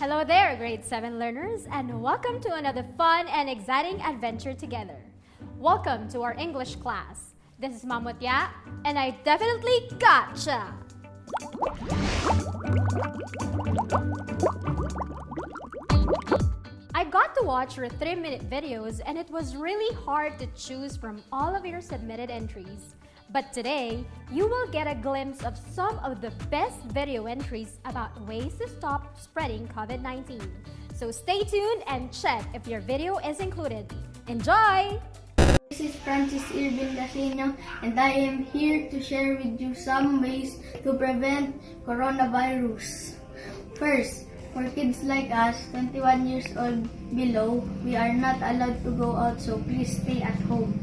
Hello there, grade 7 learners, and welcome to another fun and exciting adventure together. Welcome to our English class. This is Mamutya, and I definitely gotcha! I got to watch your 3-minute videos, and it was really hard to choose from all of your submitted entries. But today, you will get a glimpse of some of the best video entries about ways to stop spreading COVID-19. So stay tuned and check if your video is included. Enjoy! This is Francis Irvin Lasino, and I am here to share with you some ways to prevent coronavirus. First, for kids like us, 21 years old below, we are not allowed to go out, so please stay at home.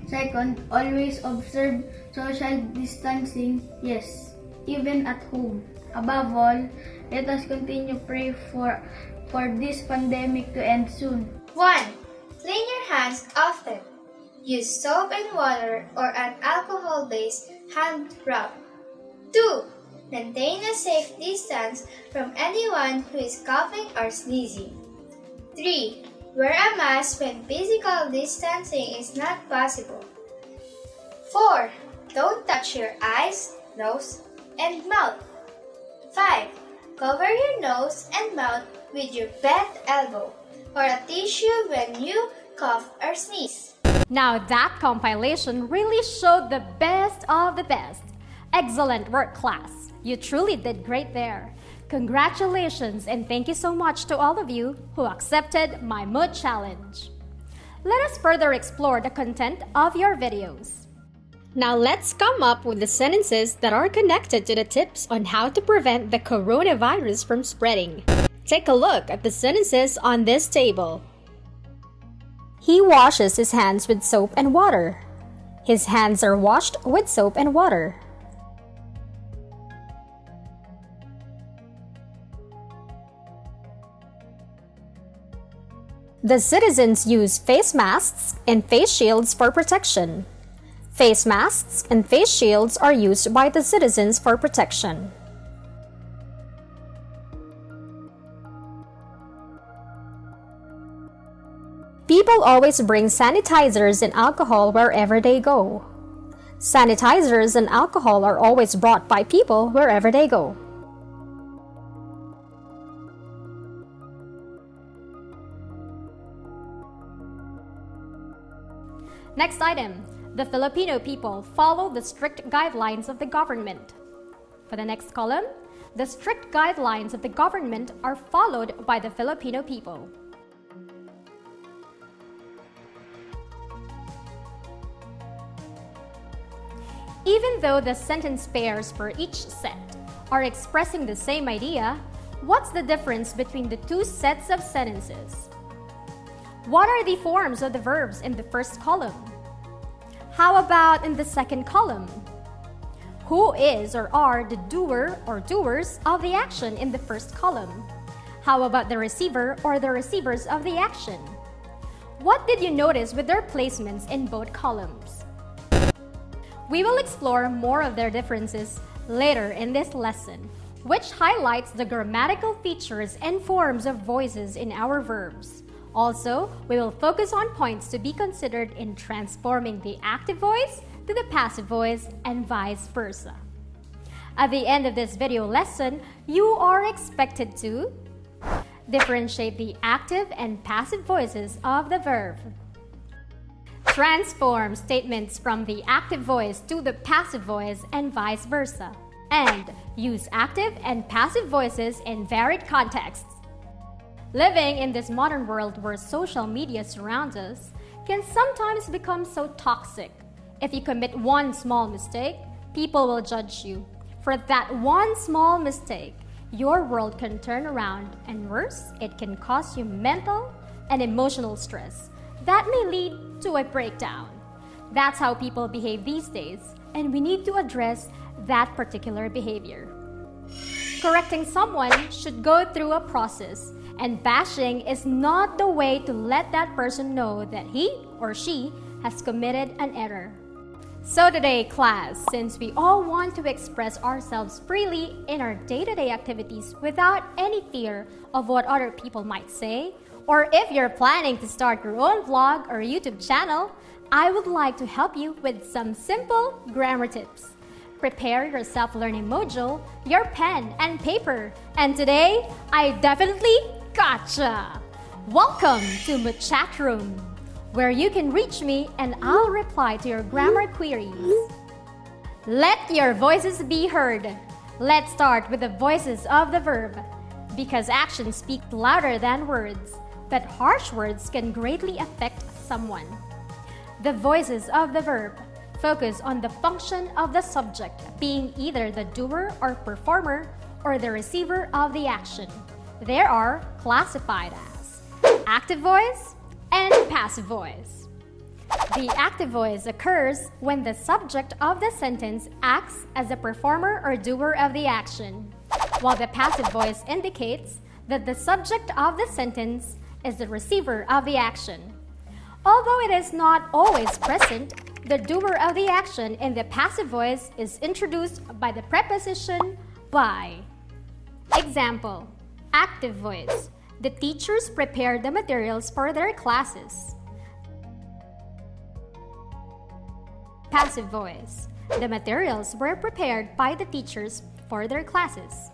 Second, always observe social distancing, yes, even at home. Above all, let us continue pray for this pandemic to end soon. 1. Clean your hands often. Use soap and water or an alcohol-based hand rub. 2. Maintain a safe distance from anyone who is coughing or sneezing. 3. Wear a mask when physical distancing is not possible. 4. Don't touch your eyes, nose, and mouth. 5. Cover your nose and mouth with your bent elbow or a tissue when you cough or sneeze. Now that compilation really showed the best of the best. Excellent work, class. You truly did great there. Congratulations and thank you so much to all of you who accepted my mood challenge. Let us further explore the content of your videos. Now let's come up with the sentences that are connected to the tips on how to prevent the coronavirus from spreading. Take a look at the sentences on this table. He washes his hands with soap and water. His hands are washed with soap and water. The citizens use face masks and face shields for protection. Face masks and face shields are used by the citizens for protection. People always bring sanitizers and alcohol wherever they go. Sanitizers and alcohol are always brought by people wherever they go. Next item, the Filipino people follow the strict guidelines of the government. For the next column, the strict guidelines of the government are followed by the Filipino people. Even though the sentence pairs for each set are expressing the same idea, what's the difference between the two sets of sentences? What are the forms of the verbs in the first column? How about in the second column? Who is or are the doer or doers of the action in the first column? How about the receiver or the receivers of the action? What did you notice with their placements in both columns? We will explore more of their differences later in this lesson, which highlights the grammatical features and forms of voices in our verbs. Also, we will focus on points to be considered in transforming the active voice to the passive voice and vice versa. At the end of this video lesson, you are expected to differentiate the active and passive voices of the verb, transform statements from the active voice to the passive voice and vice versa, and use active and passive voices in varied contexts. Living in this modern world where social media surrounds us can sometimes become so toxic. If you commit one small mistake, people will judge you. For that one small mistake, your world can turn around, and worse, it can cause you mental and emotional stress that may lead to a breakdown. That's how people behave these days, and we need to address that particular behavior. Correcting someone should go through a process, and bashing is not the way to let that person know that he or she has committed an error. So today, class, since we all want to express ourselves freely in our day-to-day activities without any fear of what other people might say, or if you're planning to start your own vlog or YouTube channel, I would like to help you with some simple grammar tips. Prepare your self-learning module, your pen and paper, and today, I definitely gotcha! Welcome to my chat room, where you can reach me and I'll reply to your grammar queries. Let your voices be heard. Let's start with the voices of the verb, because actions speak louder than words, but harsh words can greatly affect someone. The voices of the verb focus on the function of the subject being either the doer or performer or the receiver of the action. They are classified as active voice and passive voice. The active voice occurs when the subject of the sentence acts as the performer or doer of the action, while the passive voice indicates that the subject of the sentence is the receiver of the action. Although it is not always present, the doer of the action in the passive voice is introduced by the preposition by. Example, active voice. The teachers prepared the materials for their classes. Passive voice. The materials were prepared by the teachers for their classes.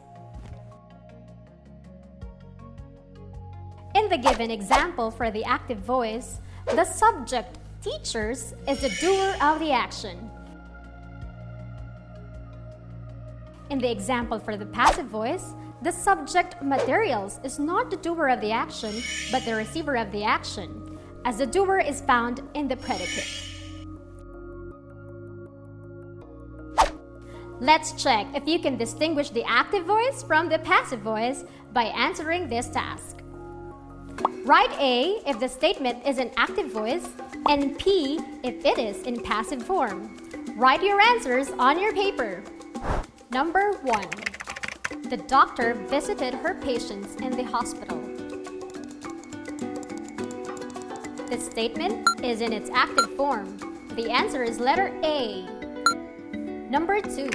In the given example for the active voice, the subject, teachers, is the doer of the action. In the example for the passive voice, the subject, materials, is not the doer of the action, but the receiver of the action, as the doer is found in the predicate. Let's check if you can distinguish the active voice from the passive voice by answering this task. Write A if the statement is an active voice and P if it is in passive form. Write your answers on your paper. Number 1. The doctor visited her patients in the hospital. The statement is in its active form. The answer is letter A. Number 2.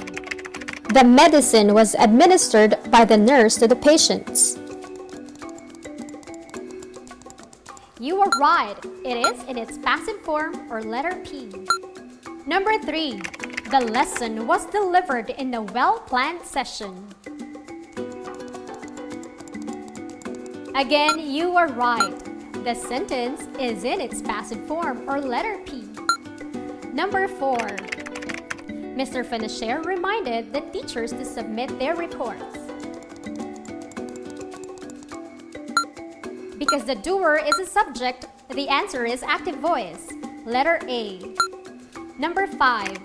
The medicine was administered by the nurse to the patients. You are right. It is in its passive form or letter P. Number 3. The lesson was delivered in a well-planned session. Again, you are right. The sentence is in its passive form or letter P. Number 4. Mr. Finicher reminded the teachers to submit their reports. Because the doer is a subject, the answer is active voice, letter A. Number 5.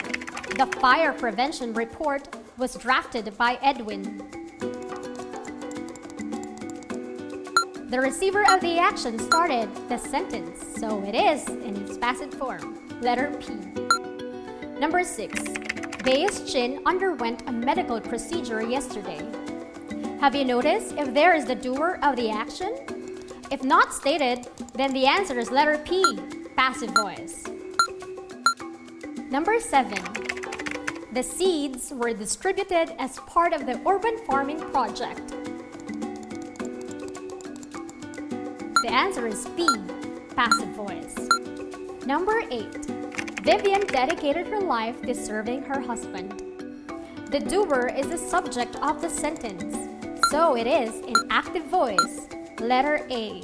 The fire prevention report was drafted by Edwin. The receiver of the action started the sentence, so it is in its passive form, letter P. Number 6. Bae's chin underwent a medical procedure yesterday. Have you noticed if there is the doer of the action? If not stated, then the answer is letter P, passive voice. Number 7. The seeds were distributed as part of the urban farming project. The answer is P, passive voice. Number 8. Vivian dedicated her life to serving her husband. The doer is the subject of the sentence, so it is in active voice, letter A.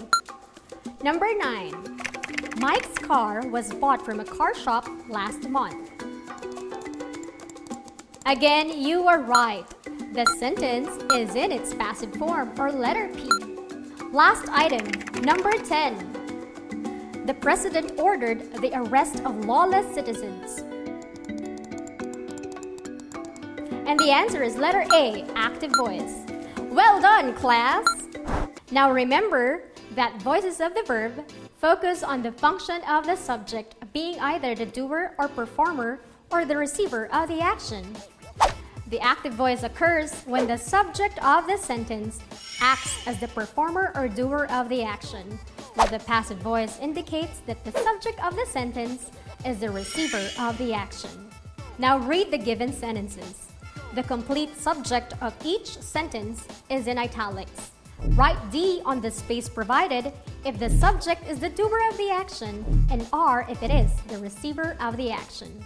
Number 9. Mike's car was bought from a car shop last month. Again, you are right. The sentence is in its passive form or letter P. Last item, number 10. The president ordered the arrest of lawless citizens. And the answer is letter A, active voice. Well done, class! Now remember that voices of the verb focus on the function of the subject being either the doer or performer or the receiver of the action. The active voice occurs when the subject of the sentence acts as the performer or doer of the action, while the passive voice indicates that the subject of the sentence is the receiver of the action. Now read the given sentences. The complete subject of each sentence is in italics. Write D on the space provided if the subject is the doer of the action and R if it is the receiver of the action.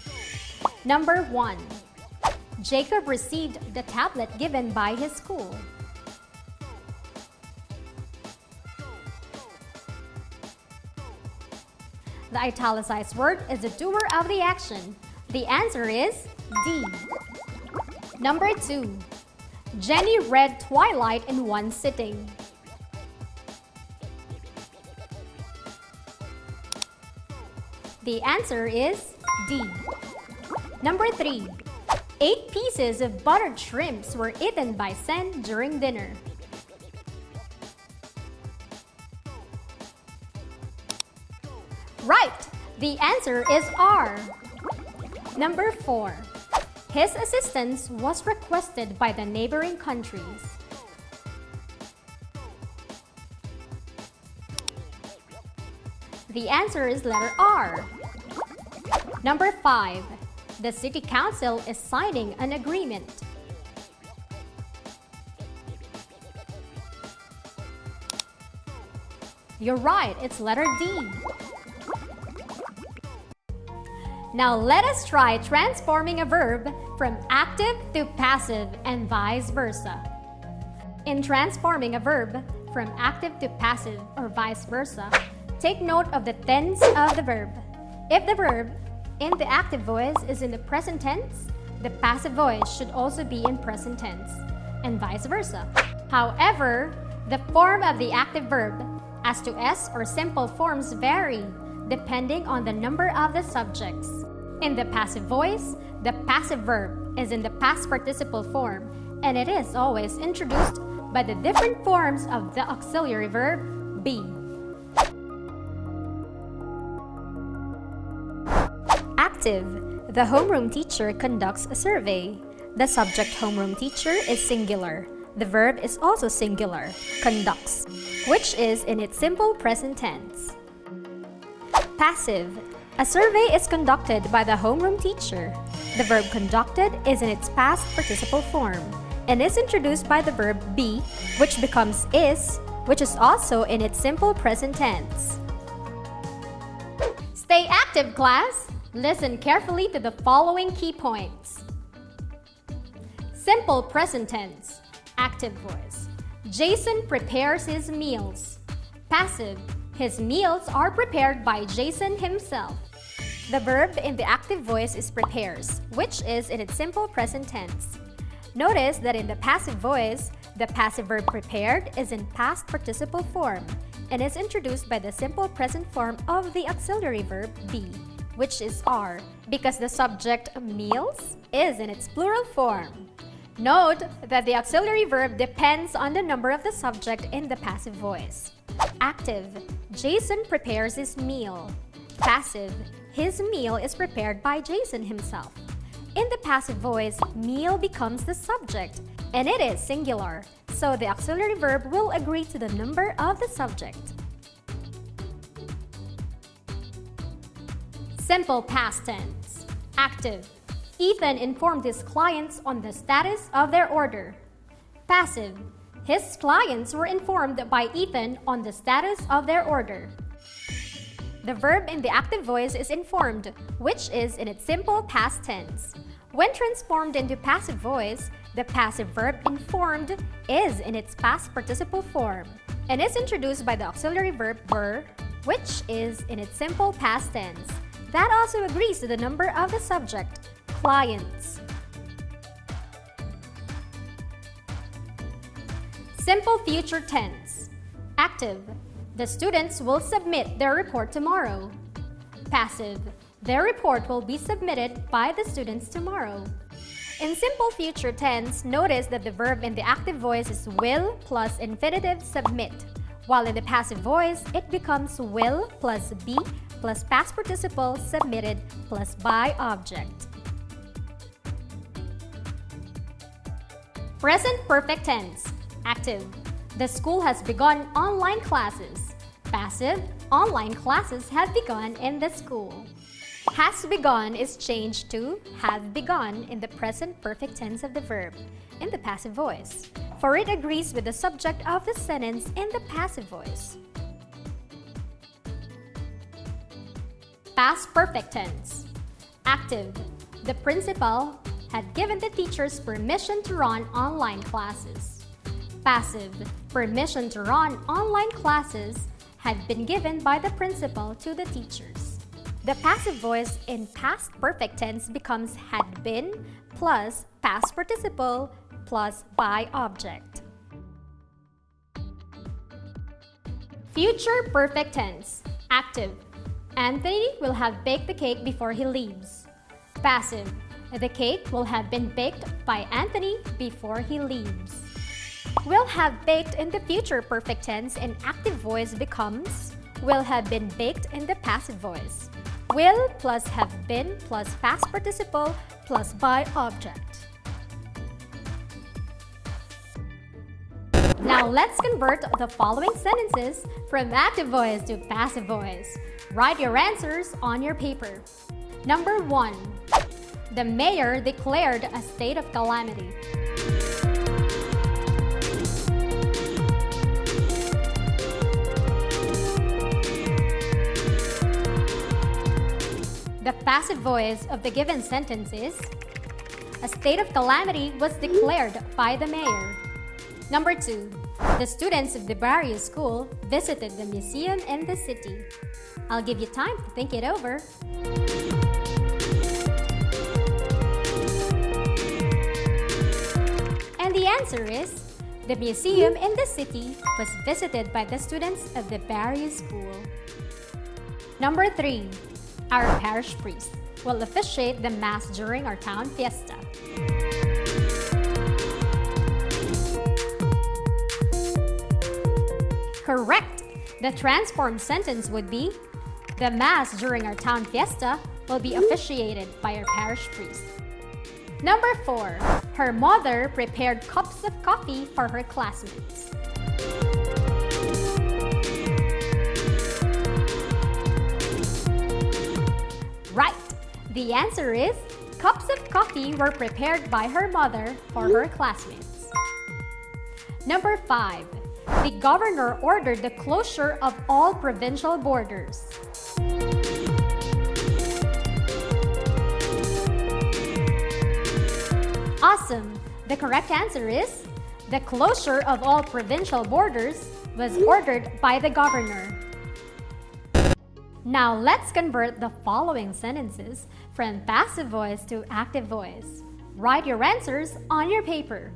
Number 1. Jacob received the tablet given by his school. The italicized word is the doer of the action. The answer is D. Number 2. Jenny read Twilight in one sitting. The answer is D. Number 3. 8 pieces of buttered shrimps were eaten by Sen during dinner. Right! The answer is R. Number 4. His assistance was requested by the neighboring countries. The answer is letter R. Number 5. The City Council is signing an agreement. You're right, it's letter D. Now let us try transforming a verb from active to passive and vice versa. In transforming a verb from active to passive or vice versa, take note of the tense of the verb. If the verb in the active voice is in the present tense, the passive voice should also be in present tense, and vice versa. However, the form of the active verb as to S or simple forms vary depending on the number of the subjects. In the passive voice, the passive verb is in the past participle form, and it is always introduced by the different forms of the auxiliary verb be. Active. The homeroom teacher conducts a survey. The subject homeroom teacher is singular. The verb is also singular, conducts, which is in its simple present tense. Passive. A survey is conducted by the homeroom teacher. The verb conducted is in its past participle form and is introduced by the verb be, which becomes is, which is also in its simple present tense. Stay active, class! Listen carefully to the following key points. Simple present tense, active voice. Jason prepares his meals. Passive. His meals are prepared by Jason himself. The verb in the active voice is prepares, which is in its simple present tense. Notice that in the passive voice, the passive verb prepared is in past participle form and is introduced by the simple present form of the auxiliary verb be, which is are, because the subject meals is in its plural form. Note that the auxiliary verb depends on the number of the subject in the passive voice. Active. Jason prepares his meal. Passive. His meal is prepared by Jason himself. In the passive voice, meal becomes the subject, and it is singular, so the auxiliary verb will agree to the number of the subject. Simple past tense. Active. Ethan informed his clients on the status of their order. Passive. His clients were informed by Ethan on the status of their order. The verb in the active voice is informed, which is in its simple past tense. When transformed into passive voice, the passive verb informed is in its past participle form and is introduced by the auxiliary verb were, which is in its simple past tense. That also agrees to the number of the subject, clients. Simple future tense. Active. The students will submit their report tomorrow. Passive. Their report will be submitted by the students tomorrow. In simple future tense, notice that the verb in the active voice is will plus infinitive submit, while in the passive voice, it becomes will plus be plus past participle submitted plus by object. Present perfect tense. Active. The school has begun online classes. Passive. Online classes have begun in the school. Has begun is changed to have begun in the present perfect tense of the verb in the passive voice, for it agrees with the subject of the sentence in the passive voice. Past perfect tense. Active. The principal had given the teachers permission to run online classes. Passive. Permission to run online classes had been given by the principal to the teachers. The passive voice in past perfect tense becomes had been plus past participle plus by object. Future perfect tense. Active. Anthony will have baked the cake before he leaves. Passive. The cake will have been baked by Anthony before he leaves. Will have baked in the future perfect tense in active voice becomes will have been baked in the passive voice. Will plus have been plus past participle plus by object. Now let's convert the following sentences from active voice to passive voice. Write your answers on your paper. Number 1. The mayor declared a state of calamity. The passive voice of the given sentence is a state of calamity was declared by the mayor. Number 2. The students of the barrio school visited the museum in the city. I'll give you time to think it over. And the answer is the museum in the city was visited by the students of the barrio school. Number 3. Our parish priest will officiate the mass during our town fiesta. Correct! The transformed sentence would be, the mass during our town fiesta will be officiated by our parish priest. Number 4. Her mother prepared cups of coffee for her classmates. Right! The answer is, cups of coffee were prepared by her mother for her classmates. Number 5. The governor ordered the closure of all provincial borders. Awesome! The correct answer is, the closure of all provincial borders was ordered by the governor. Now let's convert the following sentences from passive voice to active voice. Write your answers on your paper.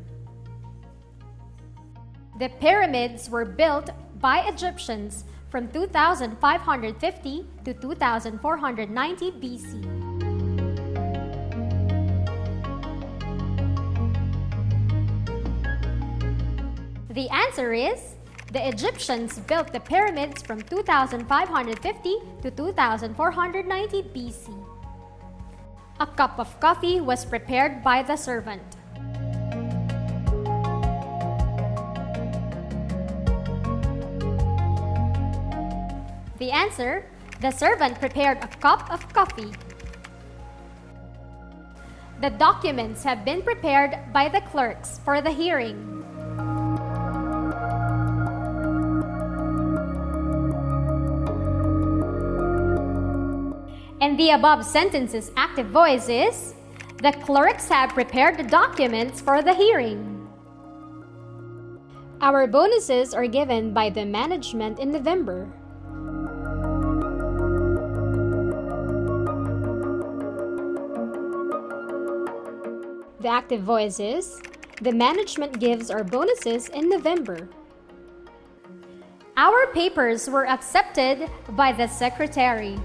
The pyramids were built by Egyptians from 2550 to 2490 BC. The answer is, the Egyptians built the pyramids from 2550 to 2490 BC. A cup of coffee was prepared by the servant. The answer, the servant prepared a cup of coffee. The documents have been prepared by the clerks for the hearing. And the above sentence's active voice is, the clerks have prepared the documents for the hearing. Our bonuses are given by the management in November. The active voice is, the management gives our bonuses in November. Our papers were accepted by the secretary.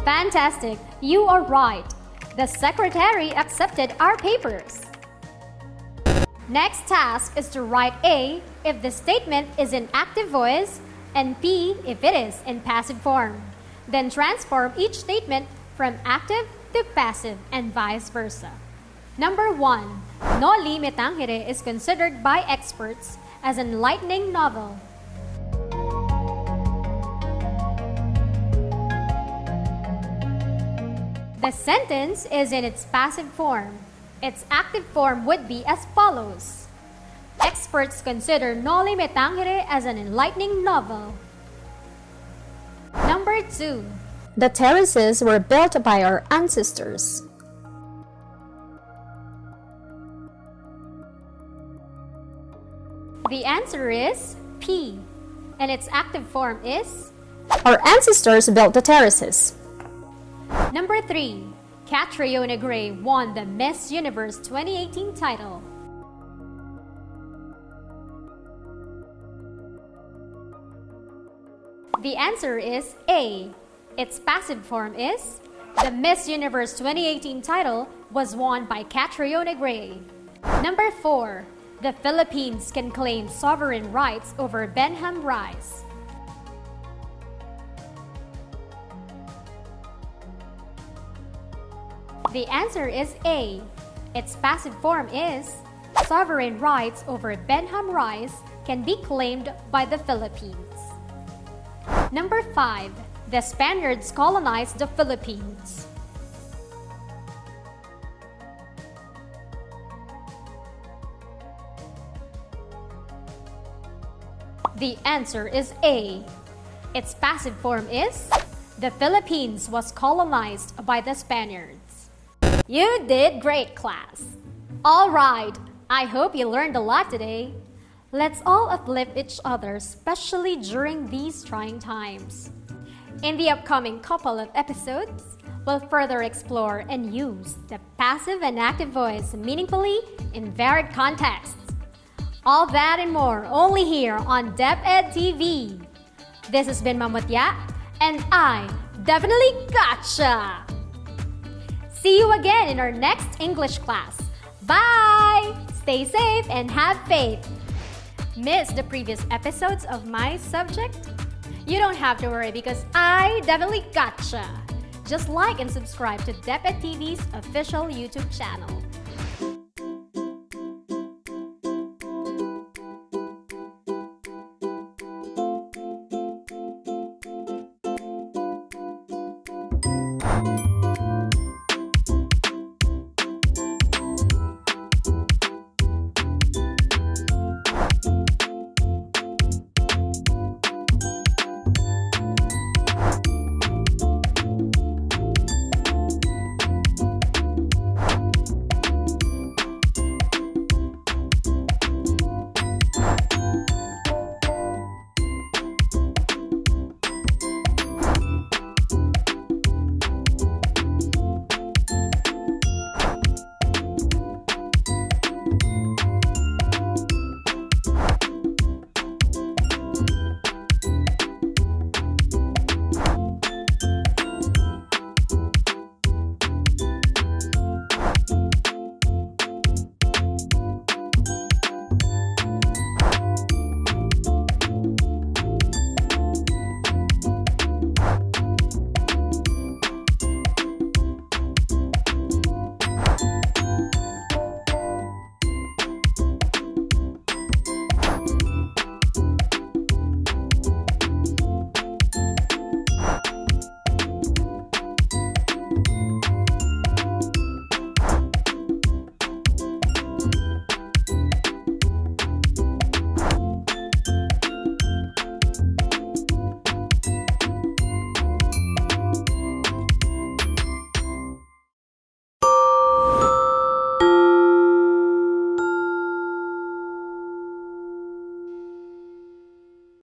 Fantastic! You are right. The secretary accepted our papers. Next task is to write A if the statement is in active voice and P if it is in passive form. Then transform each statement from active to passive and vice versa. Number 1. No limit tangere is considered by experts as an enlightening novel? The sentence is in its passive form. Its active form would be as follows. Experts consider Noli Me Tangere as an enlightening novel. Number 2. The terraces were built by our ancestors. The answer is P, and its active form is Our ancestors built the terraces. Number 3. Catriona Gray won the Miss Universe 2018 title. The answer is A. Its passive form is the Miss Universe 2018 title was won by Catriona Gray. Number 4. The Philippines can claim sovereign rights over Benham rice. The answer is A. Its passive form is sovereign rights over Benham rice can be claimed by the Philippines. Number 5. The Spaniards colonized the Philippines. The answer is A. Its passive form is the Philippines was colonized by the Spaniards. You did great, class. All right, I hope you learned a lot today. Let's all uplift each other, especially during these trying times. In the upcoming couple of episodes, we'll further explore and use the passive and active voice meaningfully in varied contexts. All that and more only here on DepEd TV. This has been Mamutya, and I definitely gotcha! See you again in our next English class. Bye! Stay safe and have faith. Miss the previous episodes of my subject? You don't have to worry because I definitely gotcha! Just like and subscribe to DepEd TV's official YouTube channel.